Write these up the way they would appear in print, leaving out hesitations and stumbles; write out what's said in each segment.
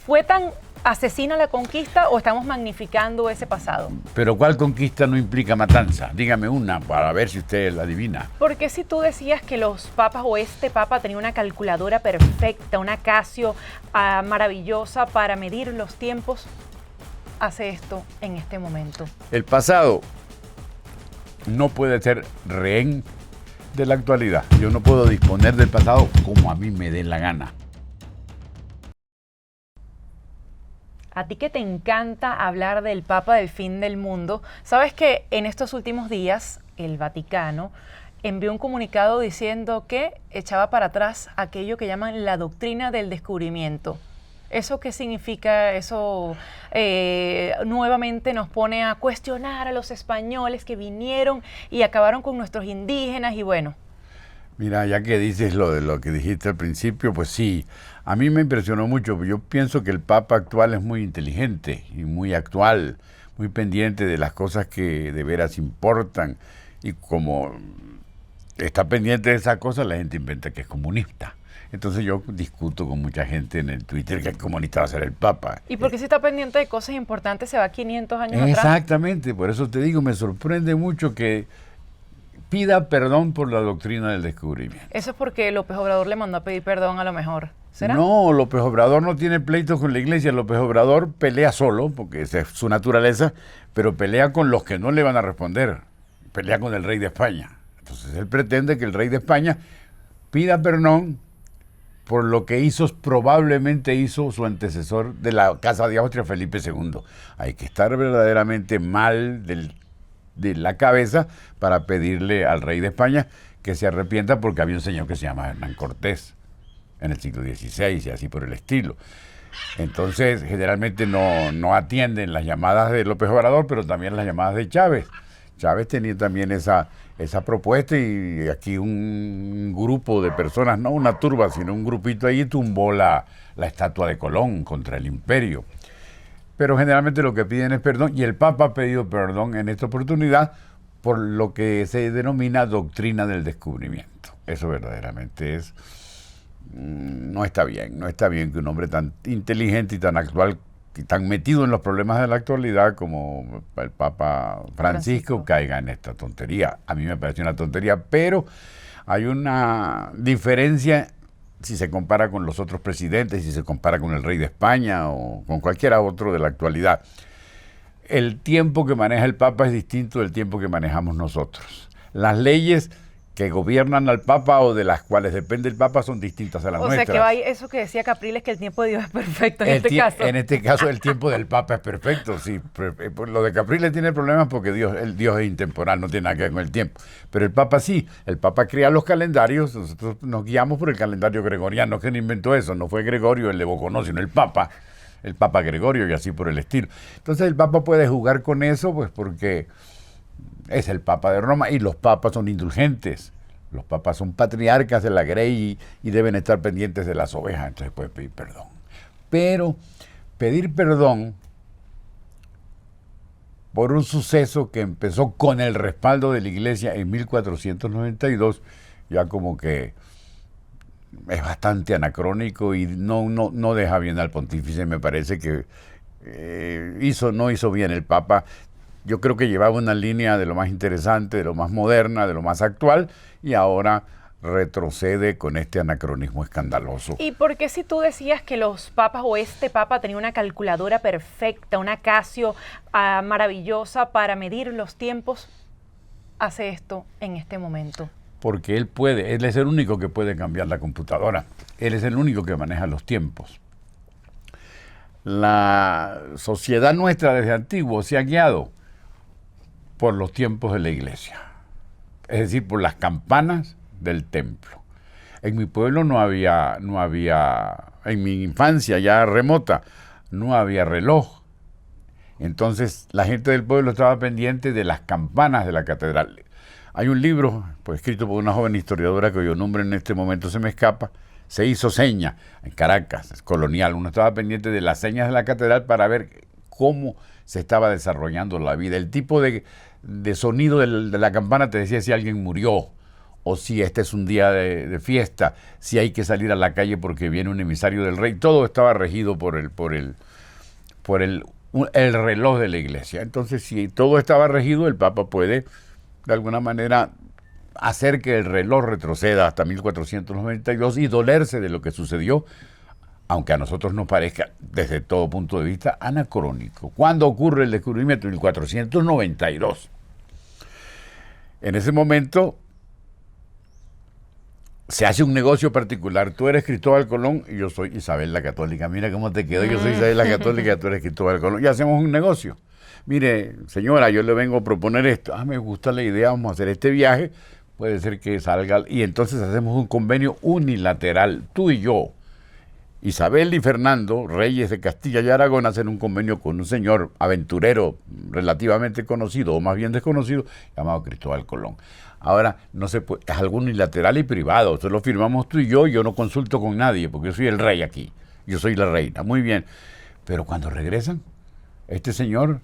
¿Fue tan asesina la conquista o estamos magnificando ese pasado? Pero ¿cuál conquista no implica matanza? Dígame una para ver si usted la adivina. Porque si tú decías que los papas o este papa tenía una calculadora perfecta, una Casio maravillosa para medir los tiempos, hace esto en este momento. El pasado no puede ser rehén de la actualidad. Yo no puedo disponer del pasado como a mí me dé la gana. A ti que te encanta hablar del Papa del fin del mundo, sabes que en estos últimos días el Vaticano envió un comunicado diciendo que echaba para atrás aquello que llaman la doctrina del descubrimiento. ¿Eso qué significa? Eso nuevamente nos pone a cuestionar a los españoles que vinieron y acabaron con nuestros indígenas y bueno. Mira, ya que dices lo de lo que dijiste al principio, pues sí, a mí me impresionó mucho. Yo pienso que el Papa actual es muy inteligente y muy actual, muy pendiente de las cosas que de veras importan. Y como está pendiente de esas cosas, la gente inventa que es comunista. Entonces yo discuto con mucha gente en el Twitter que el comunista va a ser el Papa. ¿Y por qué si está pendiente de cosas importantes se va 500 años atrás? Exactamente, por eso te digo, me sorprende mucho que pida perdón por la doctrina del descubrimiento. Eso es porque López Obrador le mandó a pedir perdón a lo mejor. ¿Será? No, López Obrador no tiene pleitos con la iglesia. López Obrador pelea solo, porque esa es su naturaleza, pero pelea con los que no le van a responder. Pelea con el rey de España. Entonces él pretende que el rey de España pida perdón por lo que probablemente hizo su antecesor de la Casa de Austria, Felipe II. Hay que estar verdaderamente mal de la cabeza para pedirle al rey de España que se arrepienta, porque había un señor que se llama Hernán Cortés en el siglo XVI y así por el estilo. Entonces, generalmente no atienden las llamadas de López Obrador, pero también las llamadas de Chávez. Chávez tenía también esa propuesta y aquí un grupo de personas, no una turba, sino un grupito ahí tumbó la estatua de Colón contra el imperio. Pero generalmente lo que piden es perdón, y el Papa ha pedido perdón en esta oportunidad por lo que se denomina doctrina del descubrimiento. Eso verdaderamente no está bien. No está bien que un hombre tan inteligente y tan actual y tan metido en los problemas de la actualidad como el Papa Francisco caiga en esta tontería. A mí me parece una tontería, pero hay una diferencia si se compara con los otros presidentes, si se compara con el rey de España o con cualquiera otro de la actualidad. El tiempo que maneja el Papa es distinto del tiempo que manejamos nosotros. Las leyes que gobiernan al Papa o de las cuales depende el Papa son distintas a las nuestras. O sea, que eso que decía Capriles, que el tiempo de Dios es perfecto en este caso. En este caso el tiempo del Papa es perfecto, sí. Lo de Capriles tiene problemas porque el Dios es intemporal, no tiene nada que ver con el tiempo. Pero el Papa sí. El Papa crea los calendarios, nosotros nos guiamos por el calendario gregoriano, que no inventó eso, no fue Gregorio el de Boconó, sino el Papa Gregorio y así por el estilo. Entonces el Papa puede jugar con eso, pues porque es el Papa de Roma y los papas son indulgentes. Los papas son patriarcas de la grey y deben estar pendientes de las ovejas, entonces puede pedir perdón. Pero pedir perdón por un suceso que empezó con el respaldo de la iglesia en 1492, ya como que es bastante anacrónico y no deja bien al pontífice. Me parece que no hizo bien el Papa. Yo creo que llevaba una línea de lo más interesante, de lo más moderna, de lo más actual, y ahora retrocede con este anacronismo escandaloso. ¿Y por qué si tú decías que los papas o este papa tenía una calculadora perfecta, una Casio maravillosa para medir los tiempos, hace esto en este momento? Porque él es el único que puede cambiar la computadora, él es el único que maneja los tiempos. La sociedad nuestra desde antiguo se ha guiado por los tiempos de la iglesia, es decir, por las campanas del templo. En mi pueblo no había, en mi infancia ya remota, no había reloj. Entonces la gente del pueblo estaba pendiente de las campanas de la catedral. Hay un libro escrito por una joven historiadora cuyo nombre en este momento se me escapa. Se hizo seña en Caracas, colonial. Uno estaba pendiente de las señas de la catedral para ver cómo se estaba desarrollando la vida. El tipo de sonido de la campana te decía si alguien murió o si este es un día de fiesta, si hay que salir a la calle porque viene un emisario del rey. Todo estaba regido por el reloj de la iglesia. Entonces, si todo estaba regido, el Papa puede, de alguna manera, hacer que el reloj retroceda hasta 1492 y dolerse de lo que sucedió, aunque a nosotros nos parezca, desde todo punto de vista, anacrónico. ¿Cuándo ocurre el descubrimiento? En 1492. En ese momento se hace un negocio particular. Tú eres Cristóbal Colón y yo soy Isabel la Católica. Mira cómo te quedó. Yo soy Isabel la Católica y tú eres Cristóbal Colón. Y hacemos un negocio. Mire, señora, yo le vengo a proponer esto. Me gusta la idea, vamos a hacer este viaje. Puede ser que salga. Y entonces hacemos un convenio unilateral, tú y yo. Isabel y Fernando, reyes de Castilla y Aragón, hacen un convenio con un señor aventurero relativamente conocido, o más bien desconocido, llamado Cristóbal Colón. Ahora, no se puede, es algo unilateral y privado, esto lo firmamos tú y yo no consulto con nadie, porque yo soy el rey aquí, yo soy la reina, muy bien. Pero cuando regresan, este señor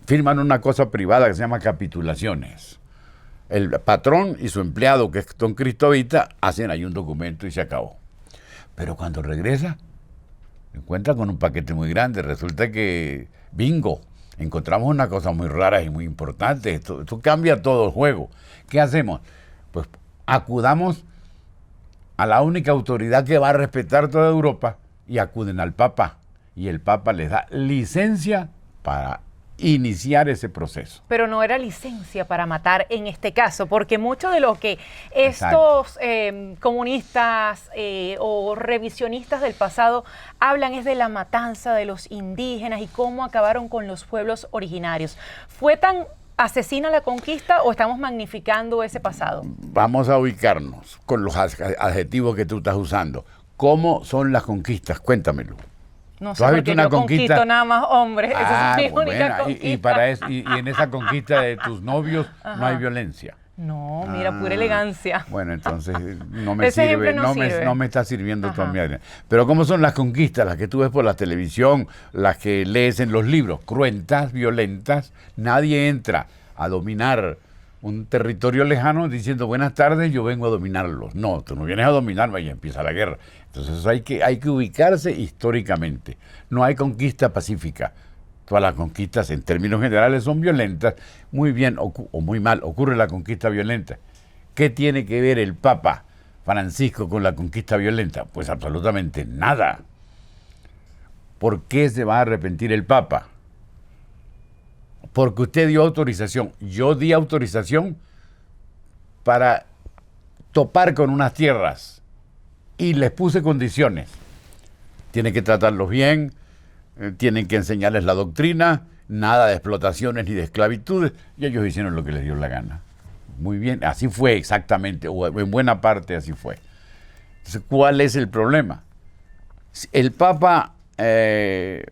firman una cosa privada que se llama capitulaciones. El patrón y su empleado, que es don Cristovita, hacen ahí un documento y se acabó. Pero cuando regresa, se encuentra con un paquete muy grande. Resulta que, bingo, encontramos una cosa muy rara y muy importante. Esto cambia todo el juego. ¿Qué hacemos? Pues acudamos a la única autoridad que va a respetar toda Europa y acuden al Papa. Y el Papa les da licencia para iniciar ese proceso. Pero no era licencia para matar en este caso, porque mucho de lo que estos comunistas o revisionistas del pasado hablan es de la matanza de los indígenas y cómo acabaron con los pueblos originarios. ¿Fue tan asesina la conquista o estamos magnificando ese pasado? Vamos a ubicarnos con los adjetivos que tú estás usando. ¿Cómo son las conquistas? Cuéntamelo. No sé, porque yo conquisto nada más hombres. Esa es mi única conquista. Y en esa conquista de tus novios no hay violencia. No, mira, pura elegancia. Bueno, entonces no me sirve, no me está sirviendo tu amiga. Pero ¿cómo son las conquistas? Las que tú ves por la televisión, las que lees en los libros, cruentas, violentas. Nadie entra a dominar un territorio lejano diciendo buenas tardes, yo vengo a dominarlos. No, tú no vienes a dominarme y empieza la guerra. Entonces hay que ubicarse históricamente. No hay conquista pacífica. Todas las conquistas en términos generales son violentas. Muy bien o muy mal ocurre la conquista violenta. ¿Qué tiene que ver el Papa Francisco con la conquista violenta? Pues absolutamente nada. ¿Por qué se va a arrepentir el Papa? Porque usted dio autorización. Yo di autorización para topar con unas tierras y les puse condiciones. Tienen que tratarlos bien, tienen que enseñarles la doctrina, nada de explotaciones ni de esclavitudes, y ellos hicieron lo que les dio la gana. Muy bien, así fue exactamente, o en buena parte así fue. Entonces, ¿cuál es el problema? El Papa, en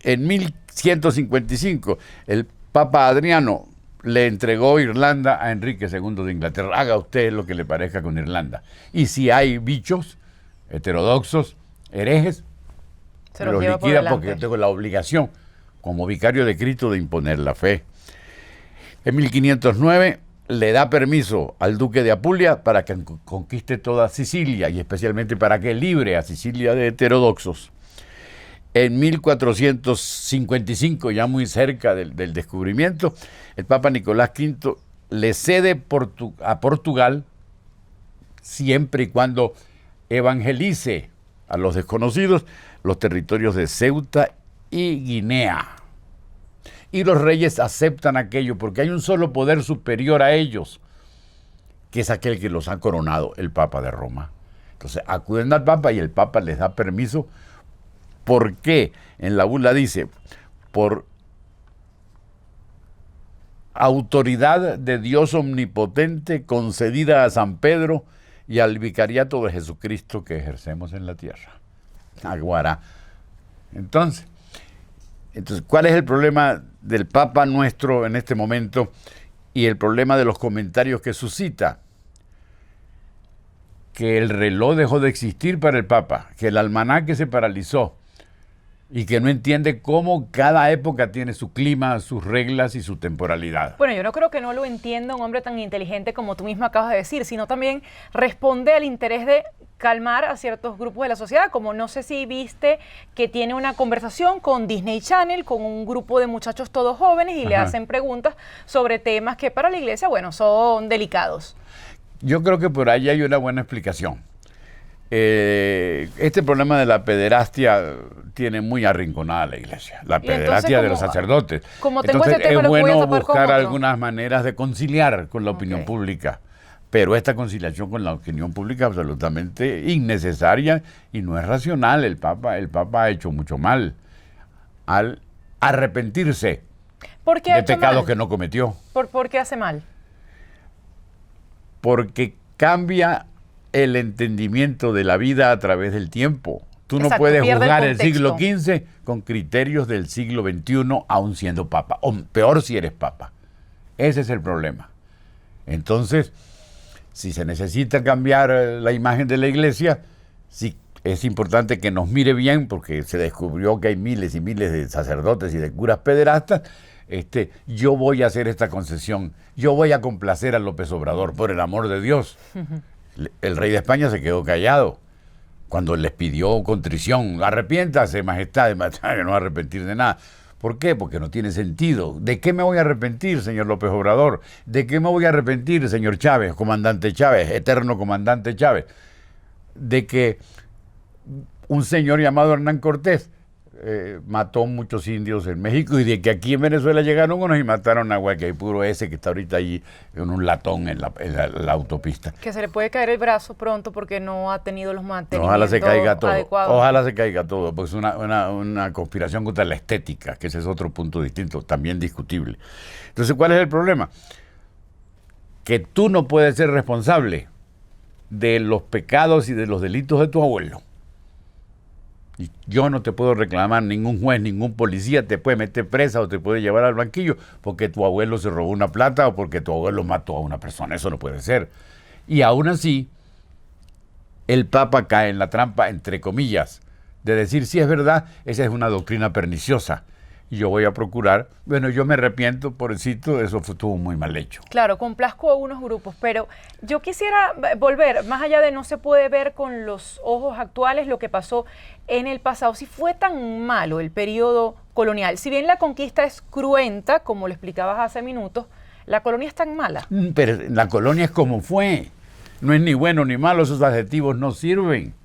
1155, el Papa Adriano le entregó Irlanda a Enrique II de Inglaterra. Haga usted lo que le parezca con Irlanda. Y si hay bichos heterodoxos, herejes, se los liquida porque yo tengo la obligación, como vicario de Cristo, de imponer la fe. En 1509 le da permiso al duque de Apulia para que conquiste toda Sicilia y especialmente para que libre a Sicilia de heterodoxos. En 1455, ya muy cerca del descubrimiento, el Papa Nicolás V le cede a Portugal, siempre y cuando evangelice a los desconocidos, los territorios de Ceuta y Guinea. Y los reyes aceptan aquello porque hay un solo poder superior a ellos, que es aquel que los ha coronado, el Papa de Roma. Entonces acuden al Papa y el Papa les da permiso. ¿Por qué? En la bula dice, por autoridad de Dios omnipotente concedida a San Pedro y al vicariato de Jesucristo que ejercemos en la tierra. Aguará. Entonces, ¿cuál es el problema del Papa nuestro en este momento y el problema de los comentarios que suscita? Que el reloj dejó de existir para el Papa, que el almanaque se paralizó, y que no entiende cómo cada época tiene su clima, sus reglas y su temporalidad. Bueno, yo no creo que no lo entienda un hombre tan inteligente como tú mismo acabas de decir, sino también responde al interés de calmar a ciertos grupos de la sociedad, como no sé si viste que tiene una conversación con Disney Channel, con un grupo de muchachos todos jóvenes y le hacen preguntas sobre temas que para la iglesia, bueno, son delicados. Yo creo que por ahí hay una buena explicación. Este problema de la pederastia tiene muy arrinconada a la iglesia, la pederastia de los sacerdotes. Como tengo Entonces ese tema, es bueno tapar buscar algunas maneras de conciliar con la opinión pública, pero esta conciliación con la opinión pública es absolutamente innecesaria y no es racional. El Papa ha hecho mucho mal al arrepentirse de pecados que no cometió. ¿Por qué hace mal? Porque cambia el entendimiento de la vida a través del tiempo. Tú no puedes juzgar el siglo XV con criterios del siglo XXI aún siendo papa, o peor si eres papa. Ese es el problema. Entonces, si se necesita cambiar la imagen de la iglesia, sí, es importante que nos mire bien, porque se descubrió que hay miles y miles de sacerdotes y de curas pederastas. Yo voy a hacer esta concesión, yo voy a complacer a López Obrador, por el amor de Dios. El rey de España se quedó callado cuando les pidió contrición. Arrepiéntase, majestad, no arrepentir de nada. ¿Por qué? Porque no tiene sentido. ¿De qué me voy a arrepentir, señor López Obrador? ¿De qué me voy a arrepentir, señor Chávez, comandante Chávez, eterno comandante Chávez? De que un señor llamado Hernán Cortés mató muchos indios en México, y de que aquí en Venezuela llegaron unos y mataron a Guaycaipuro, ese que está ahorita allí en un latón en la autopista. Que se le puede caer el brazo pronto porque no ha tenido los mantenimientos Ojalá se caiga todo. adecuados. Ojalá se caiga todo, porque es una conspiración contra la estética, que ese es otro punto distinto, también discutible. Entonces, ¿cuál es el problema? Que tú no puedes ser responsable de los pecados y de los delitos de tu abuelo. Y yo no te puedo reclamar, ningún juez, ningún policía te puede meter presa o te puede llevar al banquillo porque tu abuelo se robó una plata o porque tu abuelo mató a una persona. Eso no puede ser. Y aún así, el Papa cae en la trampa, entre comillas, de decir, sí, es verdad, esa es una doctrina perniciosa. Y yo voy a procurar, bueno, yo me arrepiento, pobrecito, eso estuvo muy mal hecho. Claro, complazco a unos grupos, pero yo quisiera volver, más allá de no se puede ver con los ojos actuales lo que pasó en el pasado. Si fue tan malo el periodo colonial, si bien la conquista es cruenta, como lo explicabas hace minutos, la colonia es tan mala. Pero la colonia es como fue, no es ni bueno ni malo, esos adjetivos no sirven.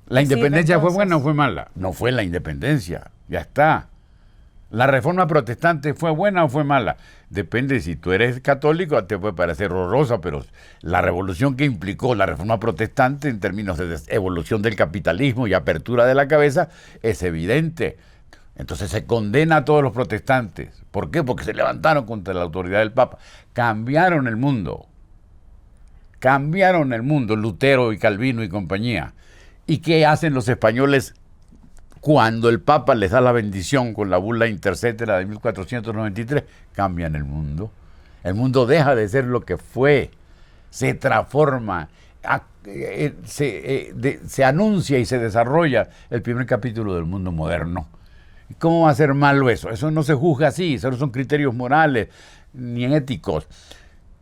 ¿La independencia fue buena o fue mala? No fue la independencia, ya está. ¿La reforma protestante fue buena o fue mala? Depende, si tú eres católico te puede parecer horrorosa, pero la revolución que implicó la reforma protestante en términos de evolución del capitalismo y apertura de la cabeza es evidente. Entonces se condena a todos los protestantes. ¿Por qué? Porque se levantaron contra la autoridad del Papa. Cambiaron el mundo. Cambiaron el mundo, Lutero y Calvino y compañía. ¿Y qué hacen los españoles cuando el Papa les da la bendición con la bula intercetera de 1493? Cambian el mundo. El mundo deja de ser lo que fue, se transforma, se anuncia y se desarrolla el primer capítulo del mundo moderno. ¿Cómo va a ser malo eso? Eso no se juzga así, eso no son criterios morales ni éticos.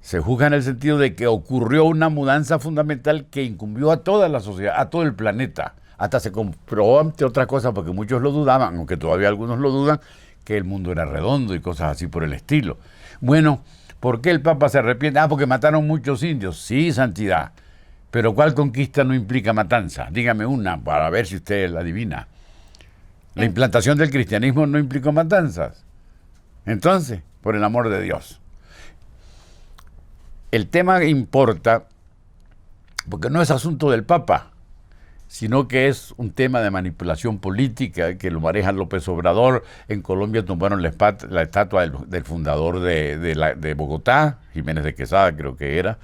Se juzga en el sentido de que ocurrió una mudanza fundamental que incumbió a toda la sociedad, a todo el planeta. Hasta se comprobó, entre otras cosas, porque muchos lo dudaban, aunque todavía algunos lo dudan, que el mundo era redondo y cosas así por el estilo. Bueno, ¿por qué el Papa se arrepiente? Porque mataron muchos indios. Sí, santidad. Pero ¿cuál conquista no implica matanza? Dígame una para ver si usted la adivina. La implantación del cristianismo no implicó matanzas. Entonces, por el amor de Dios. El tema importa porque no es asunto del Papa, sino que es un tema de manipulación política que lo maneja López Obrador. En Colombia tumbaron la estatua del fundador de Bogotá, Jiménez de Quesada creo que era,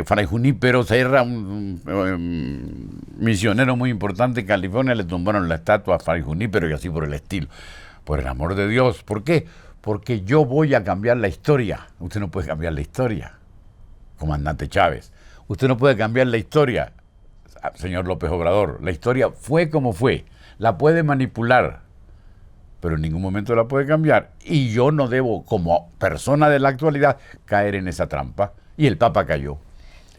Fray Junípero Serra, un misionero muy importante en California, le tumbaron la estatua a Fray Junípero y así por el estilo. Por el amor de Dios, ¿por qué? Porque yo voy a cambiar la historia. Usted no puede cambiar la historia, comandante Chávez. Usted no puede cambiar la historia, señor López Obrador. La historia fue como fue. la puede manipular, pero en ningún momento la puede cambiar. Y yo no debo, como persona de la actualidad, caer en esa trampa. Y el Papa cayó.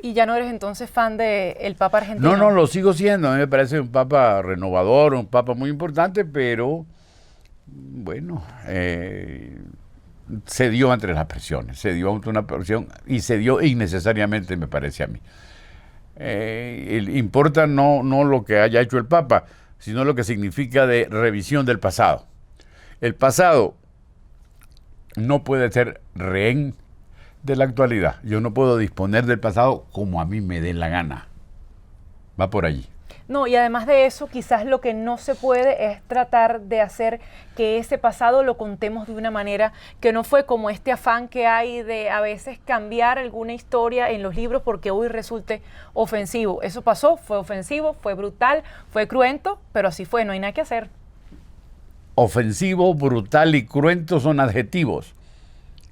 ¿Y ya no eres entonces fan del Papa argentino? No, lo sigo siendo. A mí me parece un Papa renovador, un Papa muy importante, pero bueno, se dio ante las presiones, se dio ante una presión y se dio innecesariamente, me parece a mí. Importa no lo que haya hecho el Papa, sino lo que significa de revisión del pasado. El pasado no puede ser rehén de la actualidad. Yo no puedo disponer del pasado como a mí me dé la gana. Va por allí. No, y además de eso, quizás lo que no se puede es tratar de hacer que ese pasado lo contemos de una manera que no fue como este afán que hay de a veces cambiar alguna historia en los libros porque hoy resulte ofensivo. Eso pasó, fue ofensivo, fue brutal, fue cruento, pero así fue, no hay nada que hacer. Ofensivo, brutal y cruento son adjetivos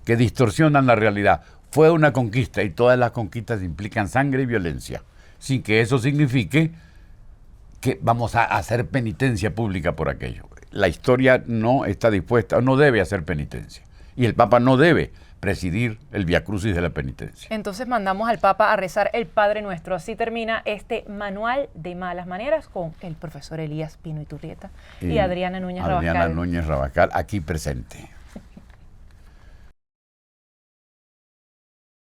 que distorsionan la realidad. Fue una conquista y todas las conquistas implican sangre y violencia, sin que eso signifique que vamos a hacer penitencia pública por aquello. La historia no está dispuesta, no debe hacer penitencia. Y el Papa no debe presidir el viacrucis de la penitencia. Entonces mandamos al Papa a rezar el Padre Nuestro. Así termina este manual de malas maneras con el profesor Elías Pino Iturrieta y Adriana Núñez Rabascal. Adriana Núñez Rabascal, aquí presente.